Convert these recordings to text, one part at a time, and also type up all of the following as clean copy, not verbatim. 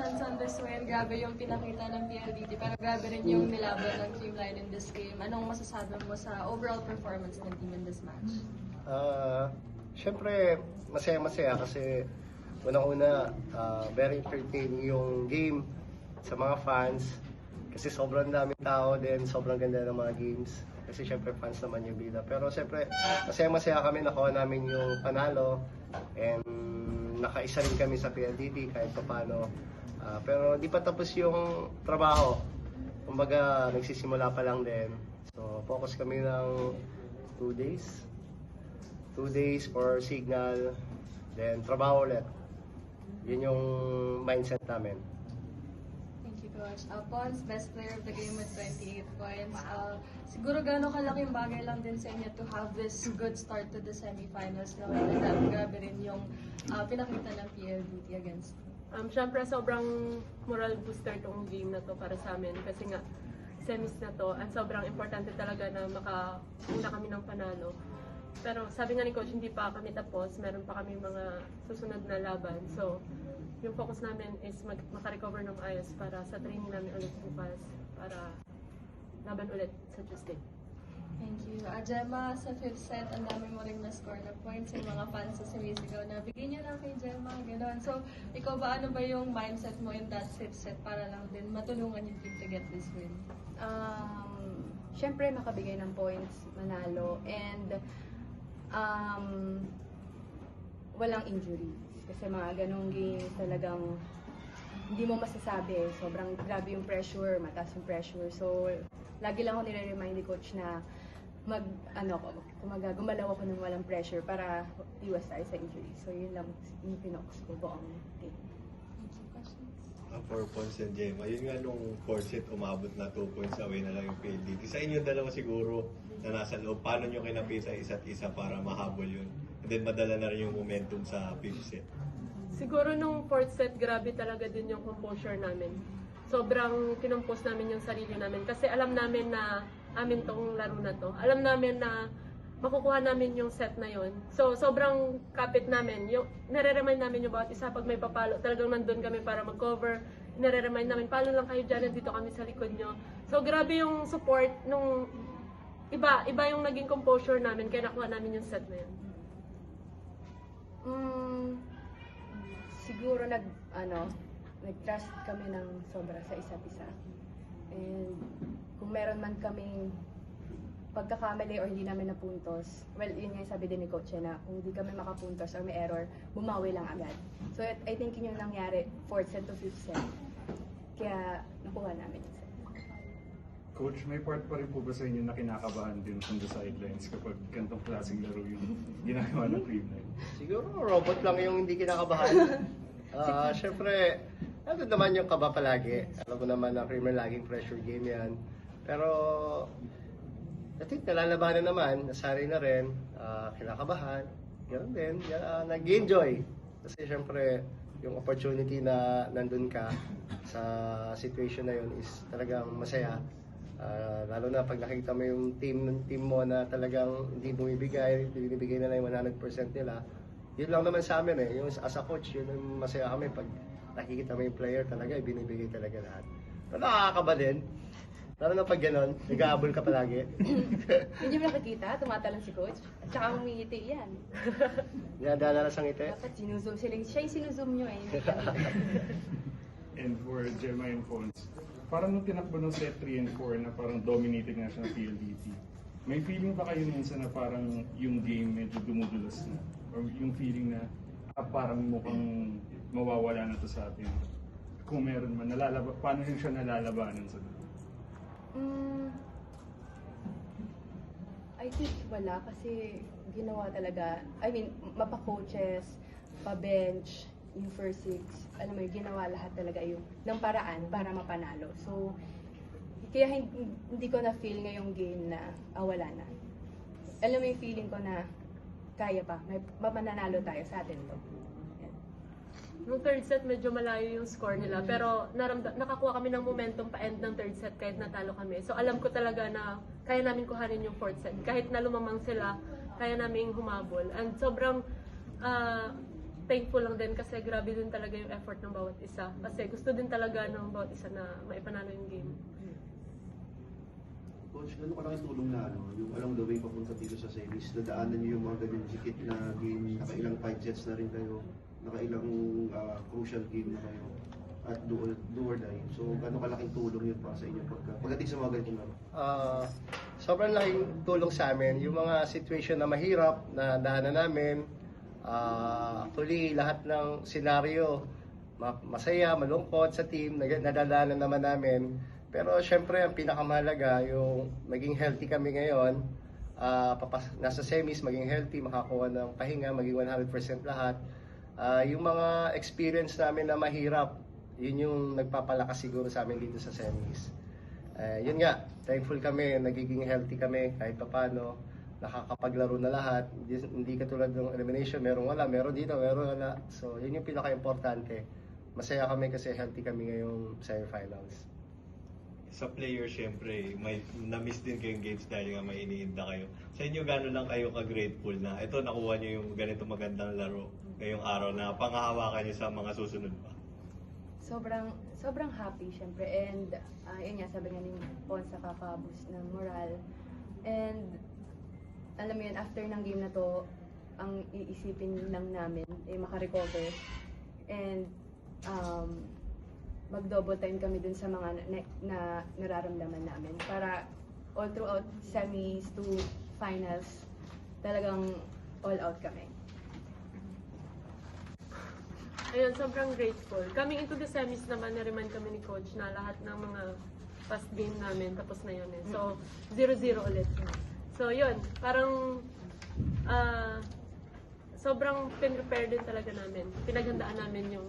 Congratulations on this win. Grabe yung pinakita ng PLDT, pero grabe rin yung nilaban ng Team Line in this game. Anong masasabi mo sa overall performance ng team in this match? Siyempre, masaya-masaya kasi unang-una, very entertaining yung game sa mga fans. Kasi sobrang daming tao din, sobrang ganda ng mga games. Kasi siyempre fans naman yung bida. Pero siyempre, masaya-masaya kami, nakuha namin yung panalo. And nakaisa rin kami sa PLDT kahit pa paano. Pero di pa tapos yung trabaho. Kumbaga, nagsisimula pa lang din. So, focus kami ng 2 days. 2 days for signal, then trabaho ulit. Yun yung mindset namin. Thank you, Coach. Pons, best player of the game with 28 points. Siguro gano'ng kalaking bagay lang din sa inyo to have this good start to the semifinals. Grabe rin yung pinakita ng PLDT against you. Siyempre, sobrang moral booster tong game na to para sa amin kasi nga semis na to at sobrang importante talaga na makauna kami ng panalo. Pero sabi nga ni Coach, hindi pa kami tapos, meron pa kami mga susunod na laban. So, yung focus namin is makarecover ng ayos para sa training namin ulit bukas para laban ulit sa Tuesday. Thank you. Gemma, sa 5th set, ang dami mo rin na-score na points yung mga fans sa sumisigaw na bigyan niyo lang kay Gemma, gano'n. So, ikaw ba, ano ba yung mindset mo in that 5th set para lang din matulungan yung team to get this win? Siyempre, makabigay ng points, manalo, and walang injury. Kasi mga ganong game talagang hindi mo masasabi. Sobrang grabe yung pressure, mataas yung pressure. So, lagi lang ako nire-remind ni Coach na gumalaw ako ng walang pressure para iwas tayo sa injury. So, yun lang yung pinokus ko buong game. Thank you. Questions? For Pons and Gemma, yun nga nung 4th set, umabot na 2 points away na lang yung PLDT. Sa inyo dalawa siguro na nasa loob, paano nyo kinapit sa isa't isa para mahabol yun? And then madala na rin yung momentum sa 5th set. Siguro nung 4th set, grabe talaga din yung composure namin. Sobrang kinumpos namin yung sarili namin kasi alam namin na amin tong laro na to. Alam namin na makukuha namin yung set na yon. So, sobrang kapit namin. Nare-remind namin yung bawat isa pag may papalo. Talagang nandun kami para mag-cover. Nare-remind namin, palo lang kayo dyan, nandito kami sa likod nyo. So, grabe yung support nung iba yung naging composure namin kaya nakuha namin yung set na yun. Siguro nag-trust kami ng sobra sa isa't isa. And kung meron man kaming pagkakamali or hindi namin napuntos, well, yun yung sabi din ni Coach na kung hindi kami makapuntos or may error, bumawi lang agad. So I think yun yung nangyari, 4th set to 5th set. Kaya nakuha namin yung set. Coach, may part pa rin po ba sa inyo na kinakabahan din from the sidelines kapag ganitong klaseng laro yung ginagawa ng Cream Line? Siguro robot lang yung hindi kinakabahan. Siyempre, ano naman yung kaba palagi. Alam ko naman na Creamer laging pressure game yan. Pero, I think nalalabanan naman, nasanay na rin, kinakabahan, ganoon din, nag-enjoy. Kasi siyempre, yung opportunity na nandun ka sa situation na yun is talagang masaya. Lalo na pag nakita mo yung team mo na talagang hindi binibigay nila yung 100% nila. Yun lang naman sa amin yung as a coach, yun yung masaya kami pag nakikita mo yung player talaga, binibigay talaga lahat. Pero nakakaba din. Lalo na pag gano'n, nag-aabol ka palagi. Hindi mo nakikita, tumatalon si Coach. At saka umingiti yan. Dinadala na sa ngiti. Dapat siya yung sinuzoom nyo eh. And for Gemma and Pons, parang nung tinakbo ng set 3 and 4 na parang dominating na siya ng PLDT, may feeling ba kayo minsan na parang yung game medyo dumudulas na? Or yung feeling na parang mukhang mawawala na to sa atin? Kung meron man, paano yung siya nalalabanan sa I think wala kasi ginawa talaga, mapa-coaches, pa-bench, yung first 6, alam mo yung ginawa lahat talaga yung ng paraan para mapanalo. So, kaya hindi ko na-feel ngayong game na wala na. Alam mo yung feeling ko na kaya pa, mapananalo tayo sa atin to. Nung 3rd set, medyo malayo yung score nila. Pero nakakuha kami ng momentum pa-end ng 3rd set kahit natalo kami. So alam ko talaga na kaya namin kuhanin yung 4th set. Kahit na lumamang sila, kaya namin humabol. And sobrang thankful lang din kasi grabe din talaga yung effort ng bawat isa. Kasi gusto din talaga ng bawat isa na maipanalo yung game. Coach, ano kalaking tulong na yung along the way papunta dito sa series, nadaanan niyo yung mga ganyan sikit na game, nakailang 5 sets na rin kayo, nakailang crucial game na kayo, at do or die. So, gano'ng kalaking tulong yun para sa inyo pagdating sa mga ganitong laro? Sobrang laking tulong sa amin. Yung mga situation na mahirap na daanan namin, actually lahat ng senaryo, masaya, malungkot sa team, nadadaanan naman namin. Pero syempre, ang pinakamahalaga, yung maging healthy kami ngayon, nasa semis, maging healthy, makakuha ng pahinga, maging 100% lahat. Yung mga experience namin na mahirap, yun yung nagpapalakas siguro sa amin dito sa semis. Yun nga, thankful kami, nagiging healthy kami kahit papano, nakakapaglaro na lahat. Hindi katulad ng elimination, meron wala, meron dito, meron wala. So yun yung pinaka-importante. Masaya kami kasi healthy kami ngayong semifinals. Sa player, syempre, may na-miss din kayong games dahil nga may iniinda kayo. Sa inyo, gano'n lang kayo ka-grateful na ito, nakuha nyo yung ganito magandang laro ngayong araw na panghahawakan nyo sa mga susunod pa? Sobrang happy, syempre. And, yun nga, sabi nga ni Pons, nakaka-boost ng moral. And, alam mo yun, after ng game na to, ang iisipin lang namin, makarecover. And, mag-double time kami dun sa mga na nararamdaman namin para all throughout semis to finals talagang all out kami. Ayun, sobrang grateful. Coming into the semis naman, na-remind kami ni Coach na lahat ng mga past game namin, tapos na yun eh. So, 0-0 ulit. So, yun, parang sobrang pin-prepare din talaga namin. Pinaghandaan namin yung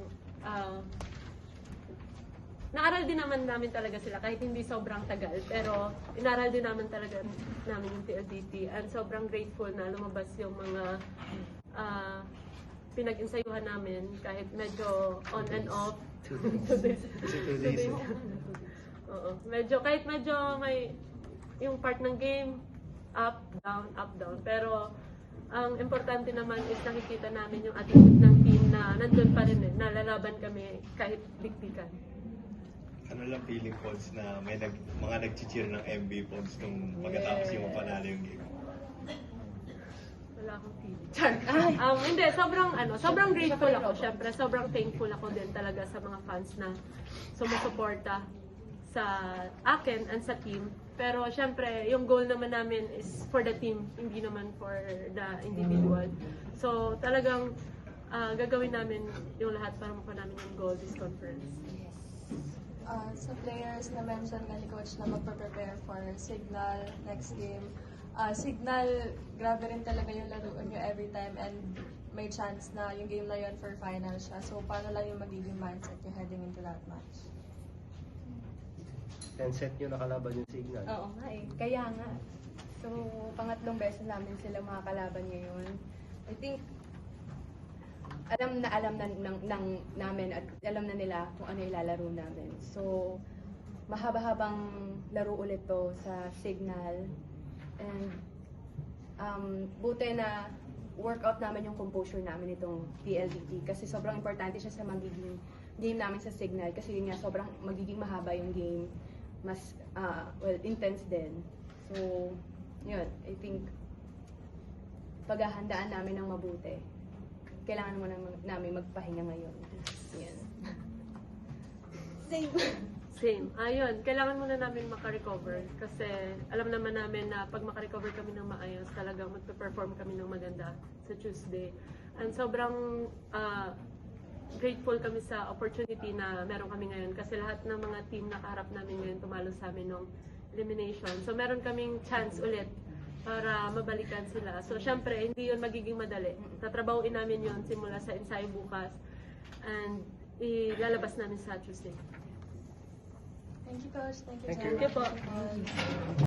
naaral din naman namin talaga sila kahit hindi sobrang tagal, pero inaral din naman talaga namin yung PLDT, and sobrang grateful na lumabas yung mga pinag-insayuhan namin kahit medyo on and off. Two days. Oo. Kahit medyo may yung part ng game, up, down. Pero ang importante naman is nakikita namin yung attitude ng team na nandun pa rin na lalaban kami kahit dikdikan. Ano lang feeling, Pons, na may mga nag-cheer ng MB Pons nung pagkatapos yung mapanalo yung game? Wala akong feeling. Hindi, sobrang grateful ako. Syempre, sobrang thankful ako din talaga sa mga fans na sumusuporta sa akin and sa team. Pero syempre, yung goal naman namin is for the team, hindi naman for the individual. So, talagang gagawin namin yung lahat para makuha namin yung goal this conference. Sa players na mention nga ni Coach na magpa-prepare for Signal next game. Signal, grabe rin talaga yung laruan nyo every time and may chance na yung game na yun for final siya. So, paano lang yung magiging mindset nyo heading into that match? 10 set nyo nakalaban yung Signal. Oo nga eh. Kaya nga. So, pangatlong beses namin sila makakalaban ngayon. I think, alam na namin at alam na nila kung ano ilalaro namin. So, mahaba-habang laro ulit to sa Signal. And, buti na workout namin yung composure namin itong PLDT kasi sobrang importante siya sa magiging game namin sa Signal kasi yun nga sobrang magiging mahaba yung game, mas intense din. So, yun, I think paghahandaan namin ng mabuti. Kailangan mo namin magpahinga ngayon. Yan. Same. Ayun, kailangan muna namin makarecover kasi alam naman namin na pag makarecover kami ng maayos, talagang magpe-perform kami ng maganda sa Tuesday. And sobrang grateful kami sa opportunity na meron kami ngayon kasi lahat ng mga team na kaharap namin ngayon tumalo sa amin ng elimination. So meron kaming chance ulit para mabalikan sila. So syempre, hindi yun magiging madali. Tatrabahuin namin yun simula sa ensayo bukas and ilalabas namin sa Tuesday. Thank you, Coach. Thank you, Thank you. Jen. Thank you po.